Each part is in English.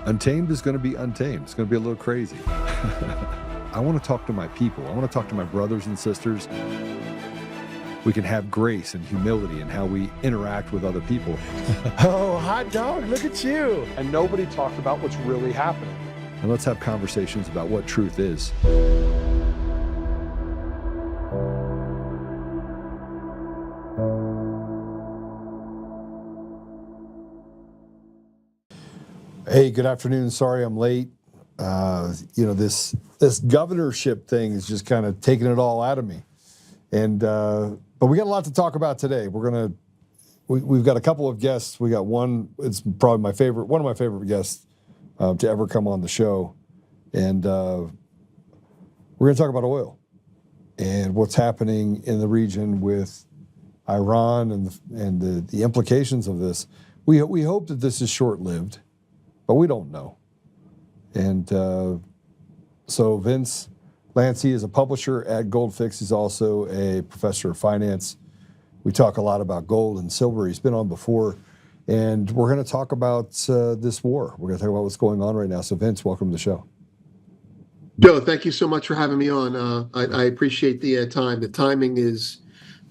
Untamed is going to be untamed. It's going to be a little crazy. I want to talk to my people. I want to talk to my brothers and sisters. We can have grace and humility in how we interact with other people. Oh, hot dog, look at you. And nobody talked about what's really happening. And let's have conversations about what truth is. Hey, good afternoon. Sorry I'm late. This governorship thing is just kind of taking it all out of me. And but we got a lot to talk about today. We've got a couple of guests. We got one. It's probably one of my favorite guests to ever come on the show, and we're going to talk about oil and what's happening in the region with Iran and the implications of this. We hope that this is short-lived, but we don't know. And so Vince Lanci is a publisher at GoldFix. He's also a professor of finance. We talk a lot about gold and silver. He's been on before. And we're going to talk about this war. We're going to talk about what's going on right now. So Vince, welcome to the show. Joe, thank you so much for having me on. I appreciate the time. The timing is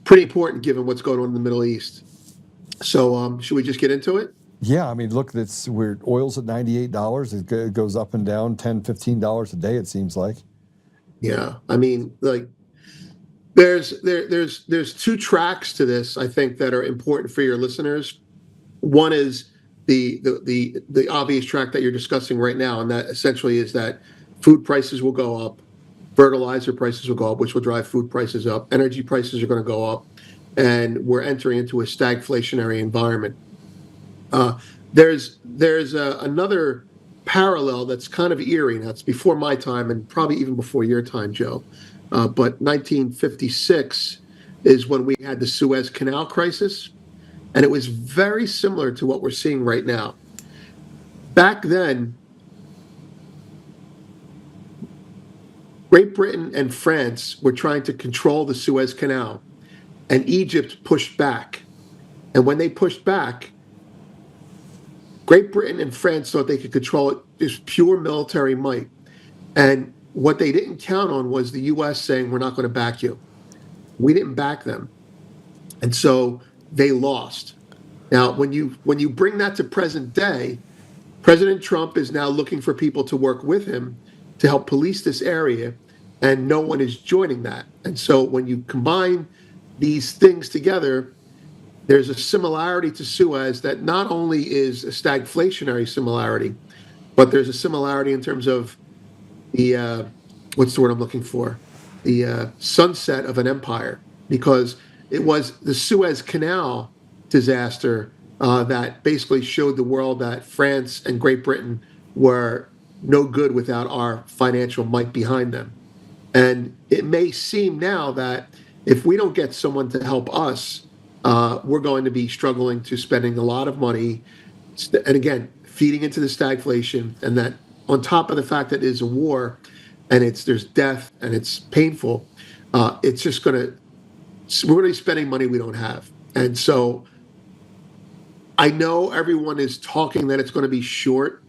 pretty important given what's going on in the Middle East. So should we just get into it? Yeah, I mean, look, it's weird. Oil's at $98. It goes up and down $10, $15 a day, it seems like. Yeah, I mean, like there's two tracks to this, I think, that are important for your listeners. One is the obvious track that you're discussing right now, and that essentially is that food prices will go up, fertilizer prices will go up, which will drive food prices up, energy prices are going to go up, and we're entering into a stagflationary environment. There's another parallel that's kind of eerie. Now, it's before my time and probably even before your time, Joe. But 1956 is when we had the Suez Canal crisis, and it was very similar to what we're seeing right now. Back then, Great Britain and France were trying to control the Suez Canal, and Egypt pushed back. And when they pushed back, Great Britain and France thought they could control it just pure military might. And what they didn't count on was the U.S. saying, we're not going to back you. We didn't back them. And so they lost. Now, when you bring that to present day, President Trump is now looking for people to work with him to help police this area, and no one is joining that. And so when you combine these things together, there's a similarity to Suez that not only is a stagflationary similarity, but there's a similarity in terms of the, what's the word I'm looking for? The sunset of an empire, because it was the Suez Canal disaster that basically showed the world that France and Great Britain were no good without our financial might behind them. And it may seem now that if we don't get someone to help us, we're going to be struggling to spending a lot of money, and again, feeding into the stagflation, and that on top of the fact that it is a war, and there's death, and it's painful, it's just we're going to be spending money we don't have. And so I know everyone is talking that it's going to be short.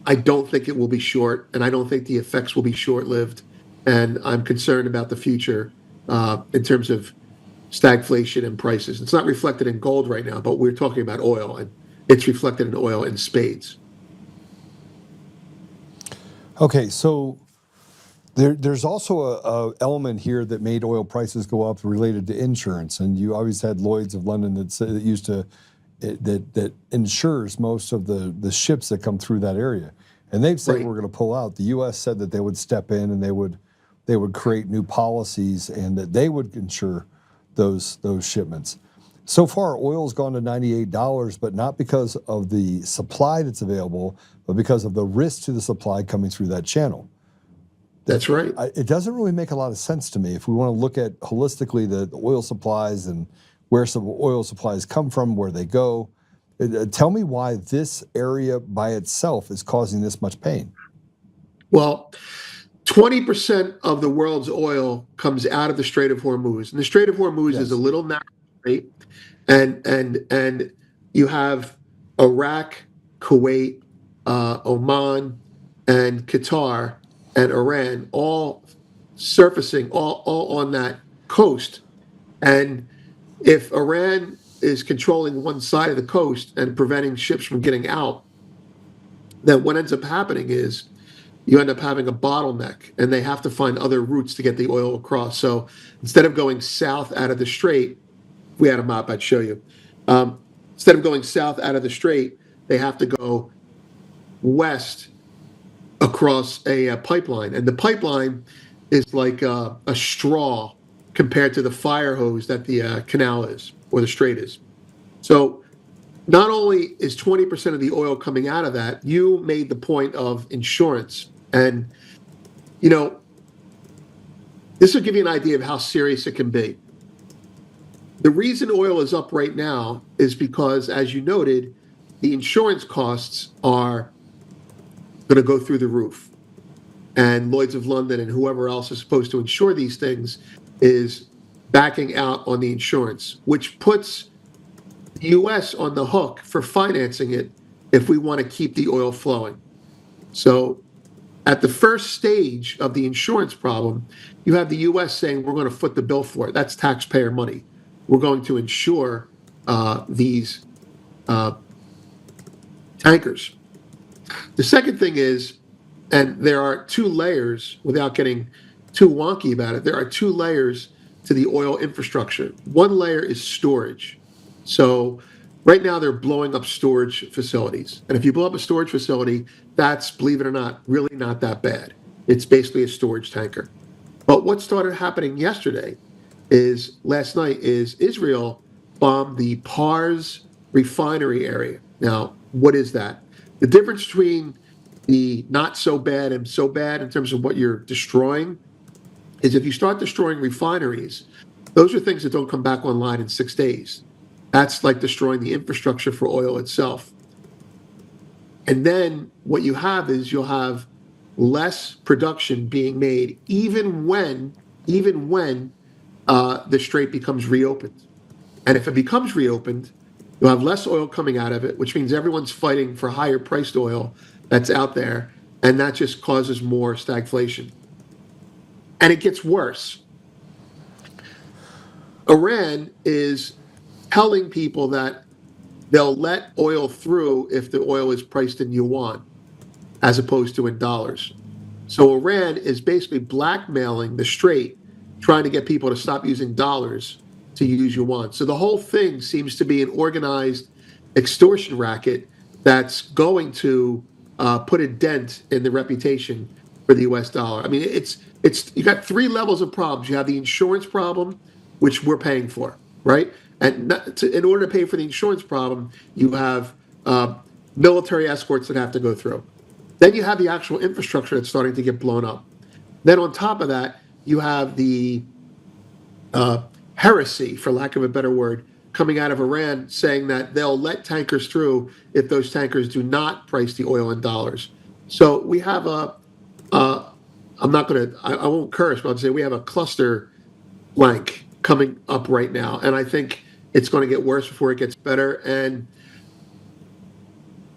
I don't think it will be short, and I don't think the effects will be short-lived, and I'm concerned about the future in terms of stagflation and prices. It's not reflected in gold right now, but we're talking about oil, and it's reflected in oil in spades. Okay, so there's also a element here that made oil prices go up related to insurance, and you always had Lloyd's of London that insures most of the ships that come through that area, and they've said we're going to pull out. The U.S. said that they would step in and they would create new policies and that they would insure those shipments. So far, oil's gone to $98, but not because of the supply that's available, but because of the risk to the supply coming through that channel. That's right. It doesn't really make a lot of sense to me if we want to look at holistically the oil supplies and where some oil supplies come from, where they go. Tell me why this area by itself is causing this much pain. Well, 20% of the world's oil comes out of the Strait of Hormuz. And the Strait of Hormuz is a little narrow strait. And you have Iraq, Kuwait, Oman, and Qatar and Iran all surfacing all on that coast. And if Iran is controlling one side of the coast and preventing ships from getting out, then what ends up happening is you end up having a bottleneck, and they have to find other routes to get the oil across. So instead of going south out of the strait, if we had a map, I'd show you. Instead of going south out of the strait, they have to go west across a pipeline. And the pipeline is like a straw compared to the fire hose that the canal is, or the strait is. So not only is 20% of the oil coming out of that, you made the point of insurance. And, you know, this will give you an idea of how serious it can be. The reason oil is up right now is because, as you noted, the insurance costs are going to go through the roof. And Lloyd's of London and whoever else is supposed to insure these things is backing out on the insurance, which puts the U.S. on the hook for financing it if we want to keep the oil flowing. So at the first stage of the insurance problem, you have the U.S. saying we're going to foot the bill for it. That's taxpayer money. We're going to insure these tankers. The second thing is, and there are two layers, without getting too wonky about it, there are two layers to the oil infrastructure. One layer is storage. So right now they're blowing up storage facilities. And if you blow up a storage facility, that's, believe it or not, really not that bad. It's basically a storage tanker. But what started happening yesterday last night is Israel bombed the Pars refinery area. Now, what is that? The difference between the not so bad and so bad in terms of what you're destroying is if you start destroying refineries, those are things that don't come back online in 6 days. That's like destroying the infrastructure for oil itself. And then what you have is you'll have less production being made even when the strait becomes reopened. And if it becomes reopened, you'll have less oil coming out of it, which means everyone's fighting for higher priced oil that's out there, and that just causes more stagflation. And it gets worse. Iran is telling people that they'll let oil through if the oil is priced in yuan as opposed to in dollars. So Iran is basically blackmailing the strait, trying to get people to stop using dollars to use yuan. So the whole thing seems to be an organized extortion racket that's going to put a dent in the reputation for the U.S. dollar. I mean, it's you got three levels of problems. You have the insurance problem, which we're paying for, right? And in order to pay for the insurance problem, you have military escorts that have to go through. Then you have the actual infrastructure that's starting to get blown up. Then on top of that, you have the heresy, for lack of a better word, coming out of Iran saying that they'll let tankers through if those tankers do not price the oil in dollars. So we have I won't curse, but I'll say we have a cluster blank coming up right now. And I think it's going to get worse before it gets better. And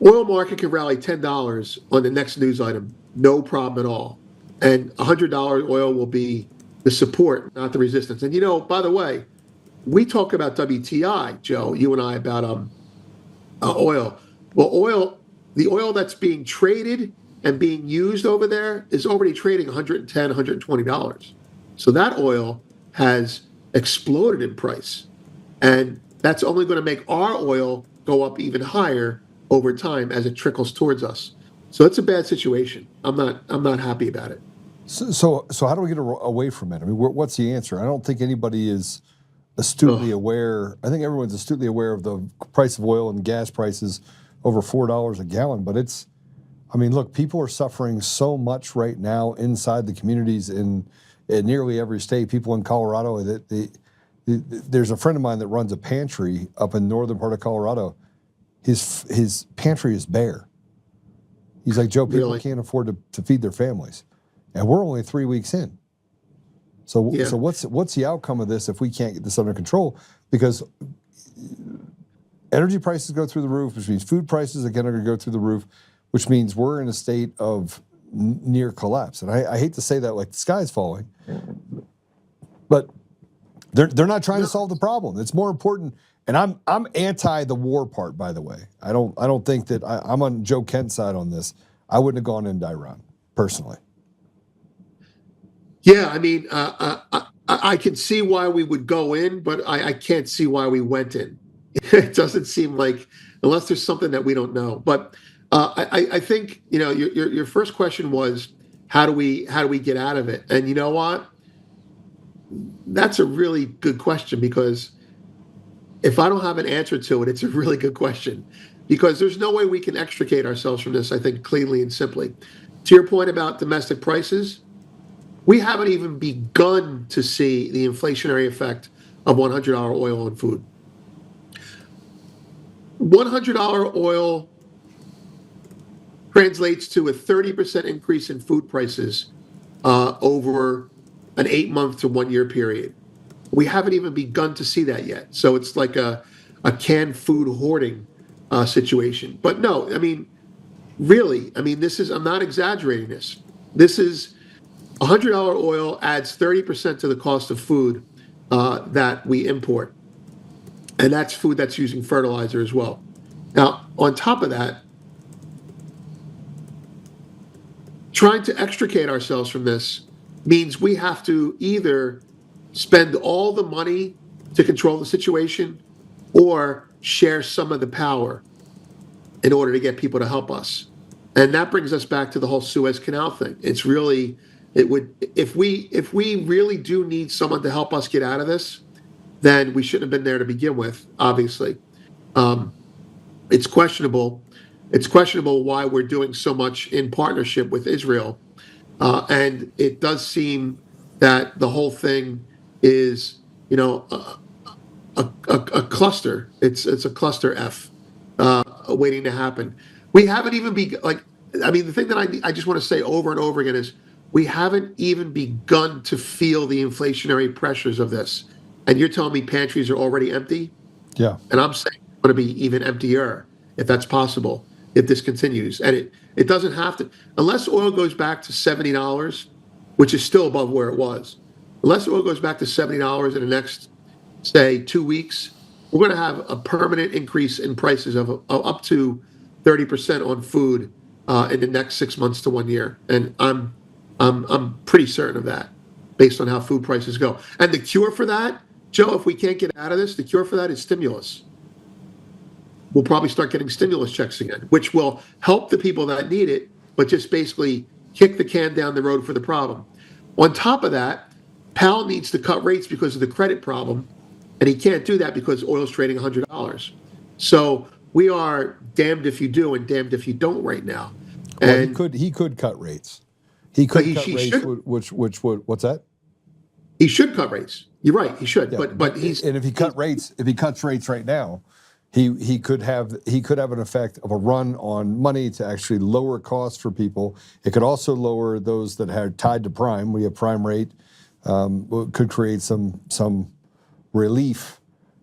oil market can rally $10 on the next news item, no problem at all. And $100 oil will be the support, not the resistance. And, you know, by the way, we talk about WTI, Joe, you and I, about oil. Well, the oil that's being traded and being used over there is already trading $110, $120. So that oil has exploded in price. And that's only going to make our oil go up even higher over time as it trickles towards us. So it's a bad situation. I'm not happy about it. So how do we get away from it? I mean, what's the answer? I don't think anybody is astutely aware. I think everyone's astutely aware of the price of oil and gas prices over $4 a gallon. But look, people are suffering so much right now inside the communities in nearly every state. People in Colorado, there's a friend of mine that runs a pantry up in northern part of Colorado. His pantry is bare. He's like, Joe, people can't afford to feed their families. And we're only 3 weeks in. So what's the outcome of this if we can't get this under control? Because energy prices go through the roof, which means food prices are going to go through the roof, which means we're in a state of near collapse. And I hate to say that like the sky's falling, but they're not trying to solve the problem. It's more important. And I'm anti the war part, by the way. I don't think that I'm on Joe Kent's side on this. I wouldn't have gone into Iran personally. Yeah, I mean, I can see why we would go in, but I can't see why we went in. It doesn't seem like, unless there's something that we don't know. But I think, you know, your first question was, how do we get out of it? And you know what? That's a really good question, because if I don't have an answer to it, it's a really good question, because there's no way we can extricate ourselves from this, I think, cleanly and simply. To your point about domestic prices, we haven't even begun to see the inflationary effect of $100 oil on food. $100 oil translates to a 30% increase in food prices over an 8-month to 1 year period. We haven't even begun to see that yet. So it's like a canned food hoarding situation. But no, I mean, really, I mean, I'm not exaggerating this. This is $100 oil adds 30% to the cost of food that we import. And that's food that's using fertilizer as well. Now, on top of that, trying to extricate ourselves from this means we have to either spend all the money to control the situation or share some of the power in order to get people to help us. And that brings us back to the whole Suez Canal thing. It's really, if we really do need someone to help us get out of this, then we shouldn't have been there to begin with, obviously. It's questionable. It's questionable why we're doing so much in partnership with Israel. And it does seem that the whole thing is, you know, a cluster. It's a cluster F waiting to happen. We haven't even the thing that I just want to say over and over again is we haven't even begun to feel the inflationary pressures of this. And you're telling me pantries are already empty? Yeah. And I'm saying it's going to be even emptier if that's possible, if this continues. And it doesn't have to, unless oil goes back to $70, which is still above where it was. Unless oil goes back to $70 in the next, say, 2 weeks, we're going to have a permanent increase in prices of up to 30% on food in the next 6 months to 1 year. And I'm pretty certain of that, based on how food prices go. And the cure for that, Joe, if we can't get out of this, the cure for that is stimulus. We'll probably start getting stimulus checks again, which will help the people that need it, but just basically kick the can down the road for the problem. On top of that, Powell needs to cut rates because of the credit problem, and he can't do that because oil's trading $100. So we are damned if you do and damned if you don't right now. Well, And he could cut rates. He could he cut rates, should. which would, what's that? he should cut rates. You're right, he should. Yeah, But he's and if he cuts rates right now, he could have an effect of a run on money to actually lower costs for people. It could also lower those that are tied to prime. We have prime rate could create some relief,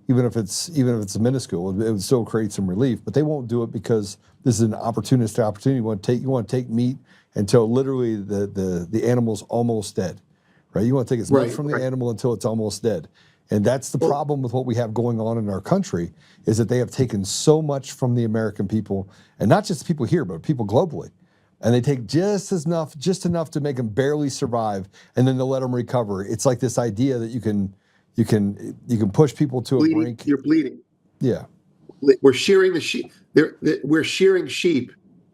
even if it's minuscule. It would still create some relief, but they won't do it because this is an opportunistic opportunity. You want to take meat until literally the animal's almost dead, right? You want to take as much from the animal until it's almost dead. And that's the problem with what we have going on in our country, is that they have taken so much from the American people, and not just people here, but people globally. And they take just enough to make them barely survive, and then they'll let them recover. It's like this idea that you can push people to a brink. You're bleeding. Yeah. We're shearing the sheep. We're shearing sheep.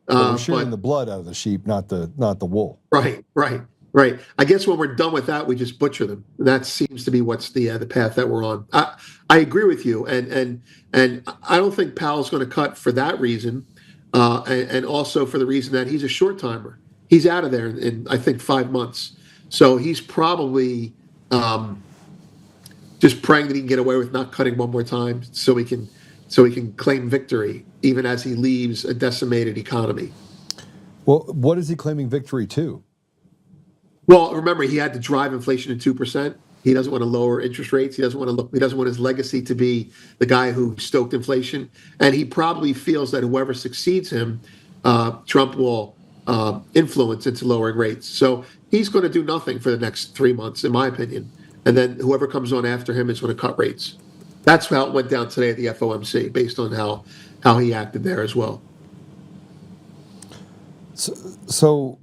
We're shearing the blood out of the sheep, not the wool. Right. I guess when we're done with that, we just butcher them. That seems to be what's the path that we're on. I agree with you, and I don't think Powell's going to cut for that reason, and also for the reason that he's a short timer. He's out of there in I think 5 months, so he's probably just praying that he can get away with not cutting one more time, so he can claim victory, even as he leaves a decimated economy. Well, what is he claiming victory to? Well, remember, he had to drive inflation to 2%. He doesn't want to lower interest rates. He doesn't want his legacy to be the guy who stoked inflation. And he probably feels that whoever succeeds him Trump will influence into lowering rates. So he's going to do nothing for the next 3 months, in my opinion. And then whoever comes on after him is going to cut rates. That's how it went down today at the FOMC, based on how he acted there as well. So,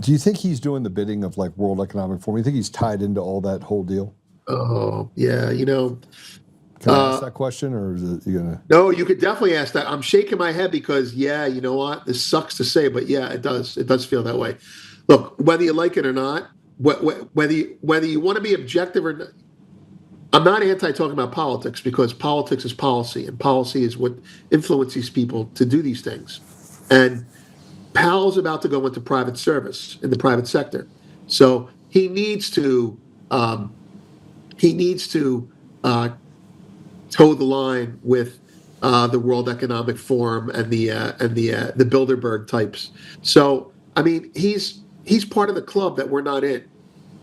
do you think he's doing the bidding of like World Economic Forum? You think he's tied into all that whole deal? Oh, yeah. Can I ask that question, or is it you gonna? No, you could definitely ask that. I'm shaking my head because, yeah, you know what? This sucks to say, but yeah, it does. It does feel that way. Look, whether you like it or not, whether you want to be objective or not, I'm not anti talking about politics, because politics is policy, and policy is what influences people to do these things. And Powell's about to go into private service in the private sector, so he needs to toe the line with the World Economic Forum and the Bilderberg types. So I mean, he's part of the club that we're not in,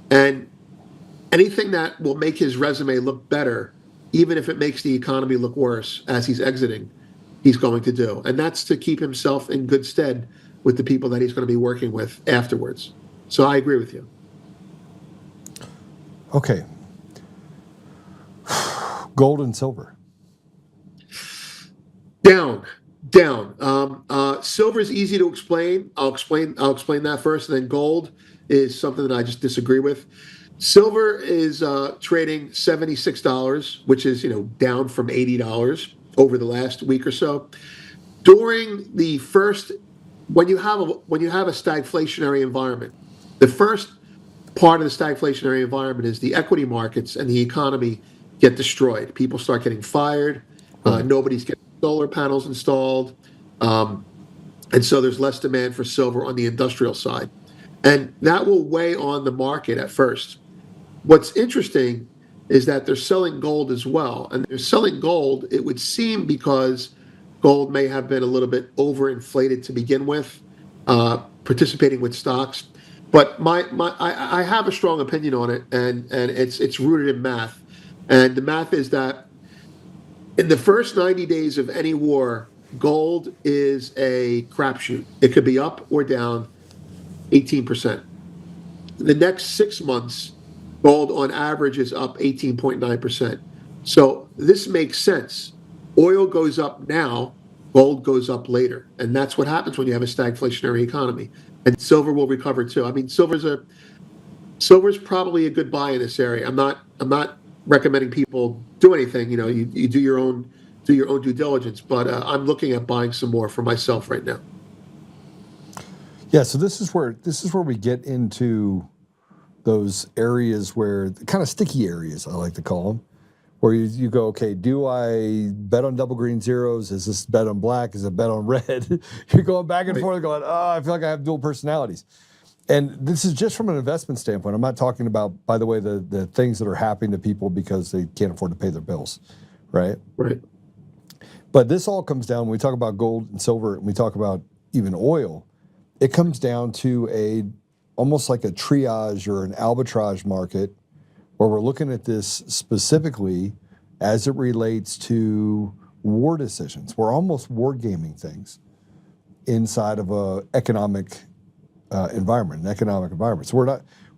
and anything that will make his resume look better, even if it makes the economy look worse as he's exiting, he's going to do, and that's to keep himself in good stead with the people that he's going to be working with afterwards. So I agree with you. Okay. Gold and silver. Down. Silver is easy to explain. I'll explain that first, and then gold is something that I just disagree with. Silver is trading $76, which is down from $80 over the last week or so. During the first, when you have a stagflationary environment, the first part of the stagflationary environment is the equity markets and the economy get destroyed. People start getting fired. Nobody's getting solar panels installed. And so there's less demand for silver on the industrial side. And that will weigh on the market at first. What's interesting is that they're selling gold as well. And they're selling gold, it would seem, because gold may have been a little bit overinflated to begin with, participating with stocks. But I have a strong opinion on it, and it's rooted in math. And the math is that in the first 90 days of any war, gold is a crapshoot. It could be up or down 18%. The next 6 months, gold on average is up 18.9%. So this makes sense. Oil goes up now, gold goes up later. And that's what happens when you have a stagflationary economy. And silver will recover too. I mean, silver's probably a good buy in this area. I'm not recommending people do anything. You do your own due diligence. But I'm looking at buying some more for myself right now. Yeah. So this is where we get into those areas where kind of sticky areas, I like to call them, where you go, okay, do I bet on double green zeros? Is this bet on black? Is it bet on red? You're going back and forth going, I feel like I have dual personalities. And this is just from an investment standpoint. I'm not talking about, by the way, the things that are happening to people because they can't afford to pay their bills, right? Right. But this all comes down, when we talk about gold and silver, and we talk about even oil, it comes down to almost like a triage or an arbitrage market, where we're looking at this specifically as it relates to war decisions. We're almost war gaming things inside of an economic environment. So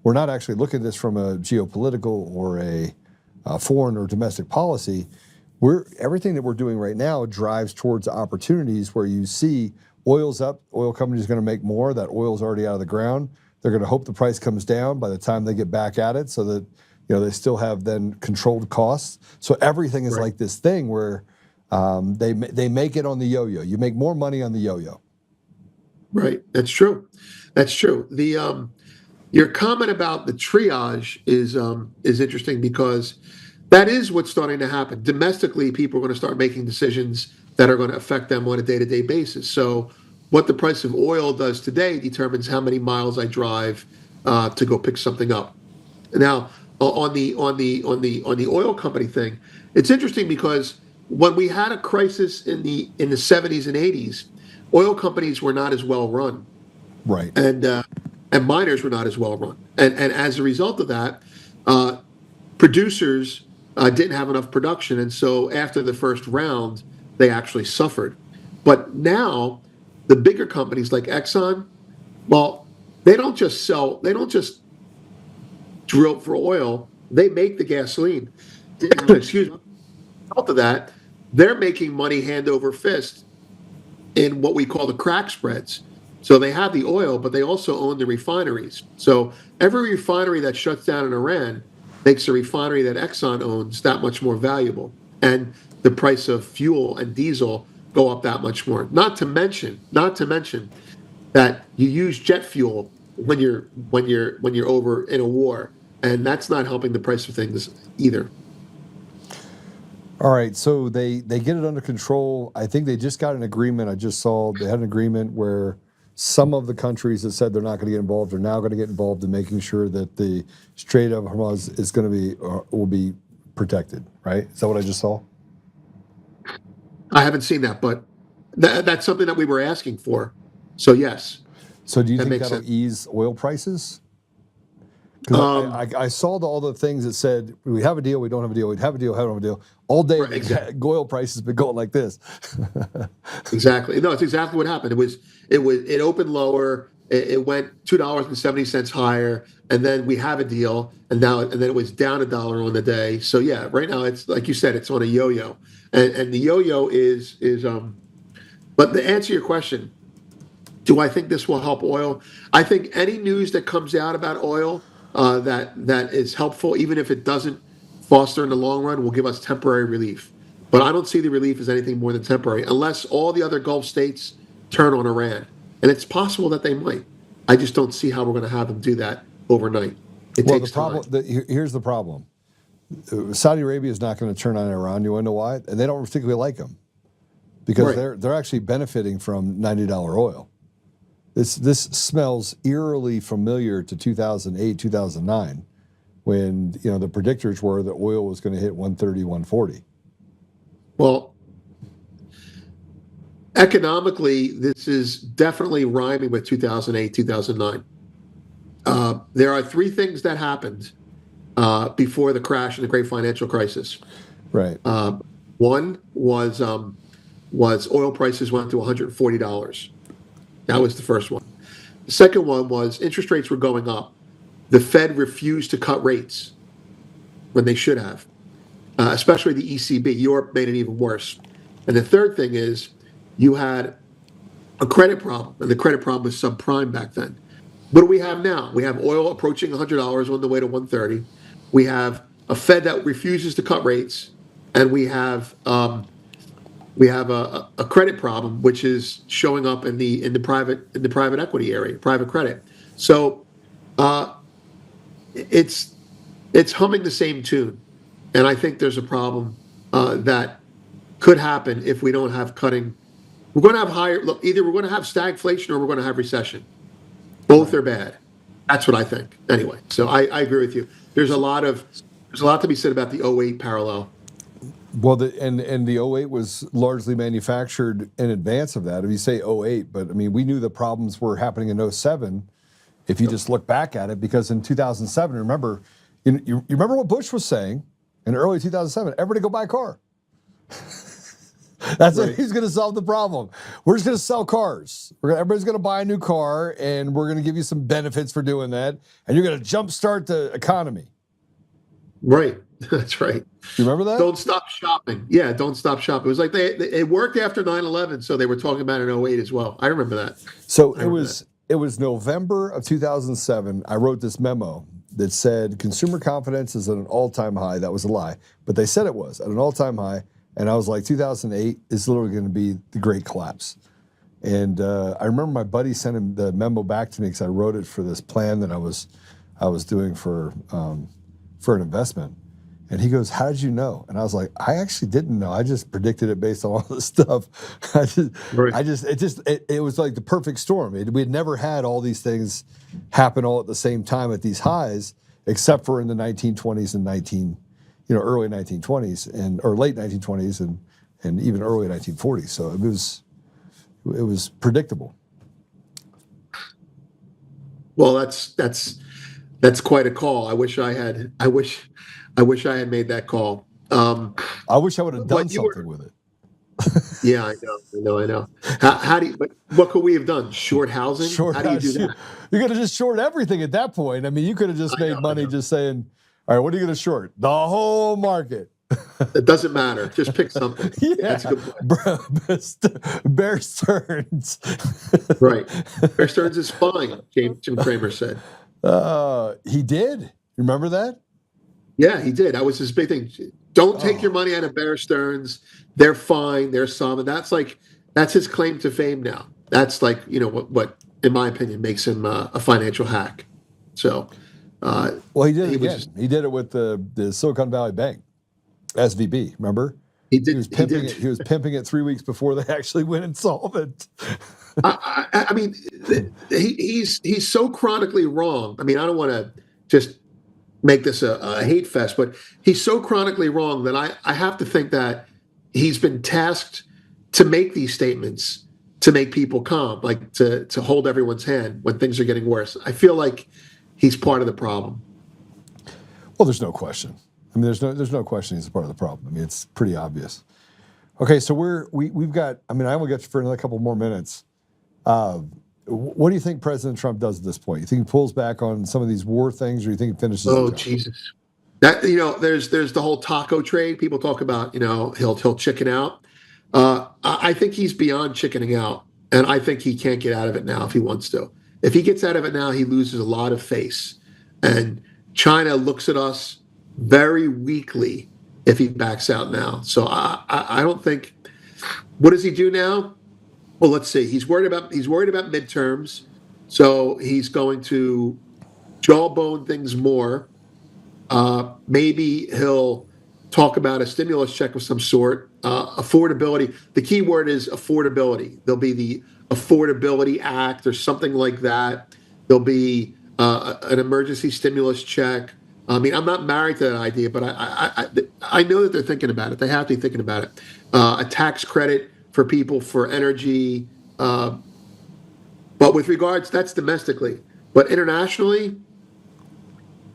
we're not actually looking at this from a geopolitical or a foreign or domestic policy. Everything that we're doing right now drives towards opportunities where you see oil's up, oil companies are going to make more. That oil's already out of the ground. They're going to hope the price comes down by the time they get back at it, so that they still have then controlled costs. So everything is like this thing where they make it on the yo-yo. You make more money on the yo-yo. Right. That's true. The your comment about the triage is interesting, because that is what's starting to happen. Domestically, people are going to start making decisions that are going to affect them on a day-to-day basis. So what the price of oil does today determines how many miles I drive to go pick something up. Now, on the oil company thing, it's interesting because when we had a crisis in the 70s and 80s, oil companies were not as well run, right? And miners were not as well run, and as a result of that, producers didn't have enough production, and so after the first round, they actually suffered. But now the bigger companies like Exxon, well, they don't just drill for oil, they make the gasoline. Excuse me. Result of that, they're making money hand over fist in what we call the crack spreads. So they have the oil, but they also own the refineries. So every refinery that shuts down in Iran makes a refinery that Exxon owns that much more valuable. And the price of fuel and diesel go up that much more. Not to mention that you use jet fuel when you're over in a war, and that's not helping the price of things either. All right, so they get it under control. I think they just got an agreement. I just saw they had an agreement where some of the countries that said they're not going to get involved are now going to get involved in making sure that the Strait of Hormuz is going to be will be protected. Right? Is that what I just saw? I haven't seen that, but that's something that we were asking for. So yes. So do you think makes that'll sense. ease oil prices? Because I saw all the things that said we have a deal, we don't have a deal, we have a deal, we don't have a deal. All day, Right, exactly. oil prices been going like this. Exactly. No, it's exactly what happened. It opened lower. It went $2.70 higher, and then we have a deal, and then it was down $1 on the day. So yeah, right now it's like you said, it's on a yo-yo, and the yo-yo is. But to answer your question, do I think this will help oil? I think any news that comes out about oil that is helpful, even if it doesn't foster in the long run, will give us temporary relief. But I don't see the relief as anything more than temporary, unless all the other Gulf states turn on Iran. And it's possible that they might. I just don't see how we're going to have them do that overnight. It takes time. Here's the problem. Saudi Arabia is not going to turn on Iran. You want to know why? And they don't particularly like them because they're actually benefiting from $90 oil. This smells eerily familiar to 2008, 2009, when the predictors were that oil was going to hit 130, 140. Well, economically, this is definitely rhyming with 2008, 2009. There are three things that happened before the crash and the great financial crisis. Right. One was oil prices went to $140. That was the first one. The second one was interest rates were going up. The Fed refused to cut rates when they should have, especially the ECB. Europe made it even worse. And the third thing is you had a credit problem, and the credit problem was subprime back then. What do we have now? We have oil approaching $100 on the way to 130. We have a Fed that refuses to cut rates, and we have a credit problem, which is showing up in the private equity area, private credit. So it's humming the same tune, and I think there's a problem that could happen if we don't have cutting. We're going to have either we're going to have stagflation or we're going to have recession. Both are bad. That's what I think. Anyway, so I agree with you. There's a lot to be said about the 08 parallel. Well, the 08 was largely manufactured in advance of that. If you say 08, but I mean, we knew the problems were happening in 07 if you just look back at it, because in 2007, remember, you remember what Bush was saying in early 2007, everybody go buy a car. That's right. He's going to solve the problem. We're just going to sell cars. Everybody's going to buy a new car, and we're going to give you some benefits for doing that, and you're going to jumpstart the economy. Right. That's right. You remember that? Don't stop shopping. Yeah, don't stop shopping. It was like it worked after 9/11, so they were talking about it in 08 as well. I remember that. So it was November of 2007. I wrote this memo that said consumer confidence is at an all-time high. That was a lie, but they said it was at an all-time high. And I was like, 2008 is literally going to be the great collapse. And I remember my buddy sending the memo back to me because I wrote it for this plan that I was doing for an investment. And he goes, "How did you know?" And I was like, "I actually didn't know. I just predicted it based on all this stuff. It was like the perfect storm. We had never had all these things happen all at the same time at these highs, except for in the 1920s and early 1920s or late 1920s and even early 1940s. So it was predictable. Well, that's quite a call. I wish I had made that call. I wish I would have done something with it. Yeah, I know. How do you? But what could we have done? Short housing? Short How do you do house. that? You could have just short everything at that point. I mean, you could have just made I money know. just saying, all right, what are you going to short? The whole market. It doesn't matter. Just pick something. That's a Yeah. good point. Bear Stearns. Right. Bear Stearns is fine, Jim Cramer said. He did. Remember that? Yeah, he did. That was his big thing. Don't take your money out of Bear Stearns. They're fine. They're solid. That's his claim to fame now. That's like, what in my opinion makes him a financial hack. So, well, he did it again. He did it with the Silicon Valley Bank, SVB. Remember? He did. He was pimping it. He was pimping it 3 weeks before they actually went insolvent. I mean, he's so chronically wrong. I mean, I don't want to just make this a hate fest, but he's so chronically wrong that I have to think that he's been tasked to make these statements to make people calm, like to hold everyone's hand when things are getting worse. I feel like he's part of the problem. Well, there's no question. I mean, there's no question he's a part of the problem. I mean, it's pretty obvious. Okay, so we've got. I mean, I only got you for another couple more minutes. What do you think President Trump does at this point? You think he pulls back on some of these war things, or you think he finishes? Oh, Jesus! That there's the whole taco trade. People talk about he'll chicken out. I think he's beyond chickening out, and I think he can't get out of it now if he wants to. If he gets out of it now, he loses a lot of face, and China looks at us very weakly if he backs out now. So I don't think. What does he do now? Well, let's see. He's worried about midterms, so he's going to jawbone things more. Maybe he'll talk about a stimulus check of some sort. Affordability. The key word is affordability. There'll be the Affordability Act or something like that. There'll be an emergency stimulus check. I mean, I'm not married to that idea, but I know that they're thinking about it. They have to be thinking about it. A tax credit for people for energy. But with regards, that's domestically. But internationally,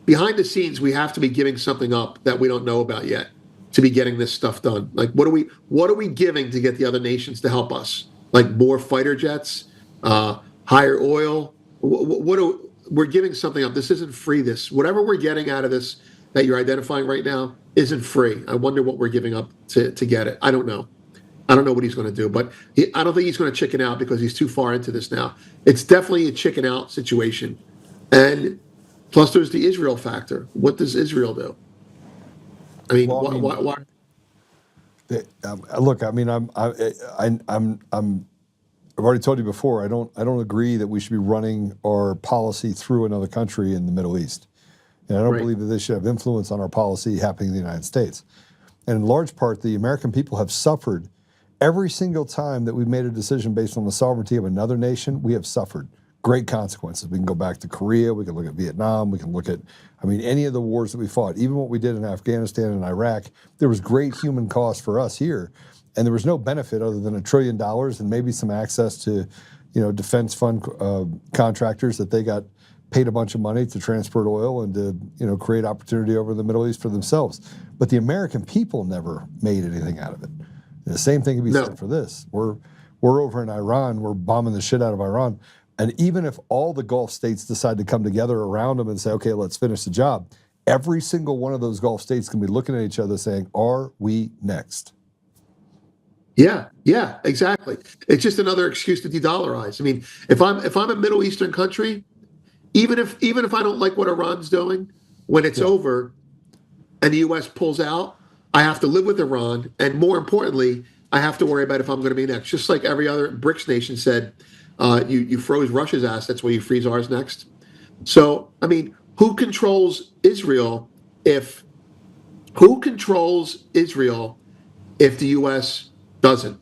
behind the scenes, we have to be giving something up that we don't know about yet to be getting this stuff done. Like, what are we giving to get the other nations to help us? Like more fighter jets, higher oil. We're giving something up. This isn't free. Whatever we're getting out of this that you're identifying right now isn't free. I wonder what we're giving up to get it. I don't know. I don't know what he's going to do, but I don't think he's going to chicken out because he's too far into this now. It's definitely a chicken out situation. And plus there's the Israel factor. What does Israel do? I mean, why? Look, I mean, I've already told you before, I don't agree that we should be running our policy through another country in the Middle East. And I don't believe that they should have influence on our policy happening in the United States. And in large part, the American people have suffered every single time that we've made a decision based on the sovereignty of another nation. We have suffered great consequences. We can go back to Korea, we can look at Vietnam, we can look at, any of the wars that we fought, even what we did in Afghanistan and Iraq, there was great human cost for us here. And there was no benefit other than $1 trillion and maybe some access to, defense fund contractors that they got paid a bunch of money to transport oil and to, create opportunity over the Middle East for themselves. But the American people never made anything out of it. And the same thing can be said for this. We're over in Iran. We're bombing the shit out of Iran. And even if all the Gulf states decide to come together around them and say, okay, let's finish the job, every single one of those Gulf states can be looking at each other saying, are we next? Yeah, exactly. It's just another excuse to de-dollarize. I mean, if I'm a Middle Eastern country, even if I don't like what Iran's doing, when it's over and the U.S. pulls out, I have to live with Iran, and more importantly, I have to worry about if I'm going to be next. Just like every other BRICS nation said, you froze Russia's assets, will you freeze ours next? So, I mean, who controls Israel if the U.S. doesn't?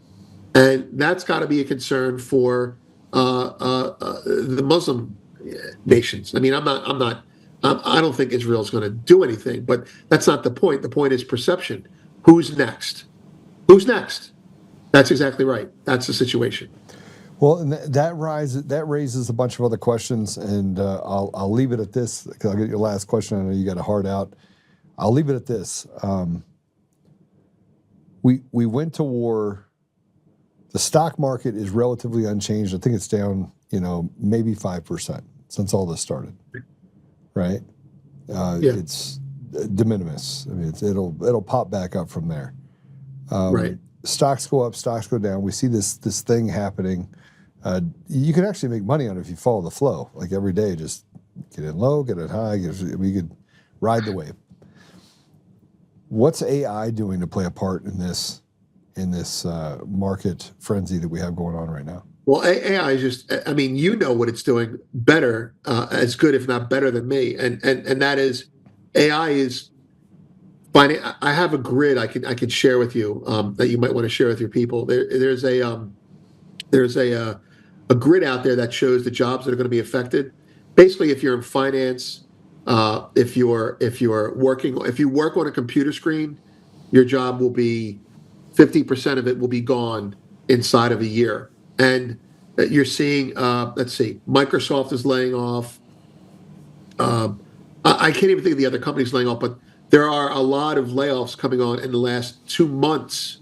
And that's got to be a concern for the Muslim nations. I mean, I don't think Israel's going to do anything, but that's not the point. The point is perception. Who's next? Who's next? That's exactly right. That's the situation. Well, and that raises a bunch of other questions, and I'll leave it at this because I'll get your last question. I know you got a hard out. I'll leave it at this. We went to war The stock market is relatively unchanged. I think it's down, maybe 5% since all this started, right? It's de minimis. I mean, it'll pop back up from there. Right. Stocks go up, stocks go down. We see this thing happening. You can actually make money on it if you follow the flow. Like every day, just get in low, get it high. We could ride the wave. What's AI doing to play a part in this market frenzy that we have going on right now? Well, AI is just, I mean, what it's doing better, as good, if not better than me. And that is, AI is finding, I have a grid I could share with you, that you might want to share with your people. There's a grid out there that shows the jobs that are going to be affected. Basically, if you're in finance, if you work on a computer screen, your job will be 50% of it will be gone inside of a year. And you're seeing, let's see, Microsoft is laying off. I can't even think of the other companies laying off, but there are a lot of layoffs coming on in the last 2 months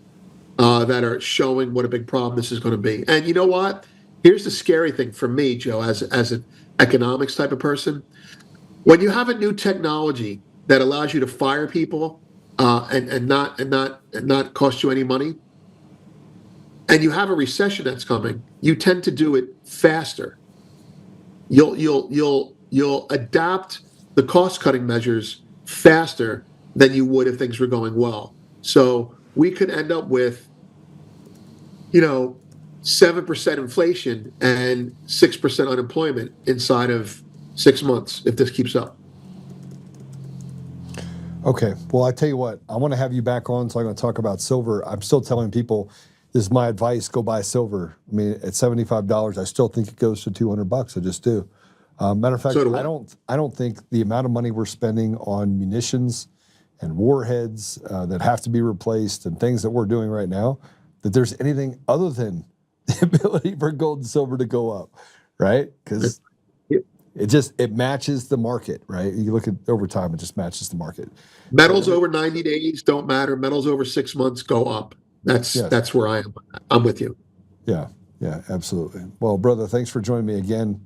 that are showing what a big problem this is going to be. And you know what? Here's the scary thing for me, Joe, as an economics type of person. When you have a new technology that allows you to fire people and not cost you any money, and you have a recession that's coming, you tend to do it faster. You'll adapt the cost cutting measures faster than you would if things were going well. So we could end up with 7% inflation and 6% unemployment inside of 6 months if this keeps up. Okay. Well, I tell you what, I want to have you back on, so I'm going to talk about silver. I'm still telling people, this is my advice, go buy silver. I mean, at $75, I still think it goes to $200. I just do. Matter of fact, So do I. I don't think the amount of money we're spending on munitions and warheads that have to be replaced and things that we're doing right now, that there's anything other than the ability for gold and silver to go up, right? Because it matches the market, right? You look at over time, it just matches the market. Metals over 90 days don't matter. Metals over 6 months go up. That's where I am. I'm with you. Yeah, absolutely. Well, brother, thanks for joining me again.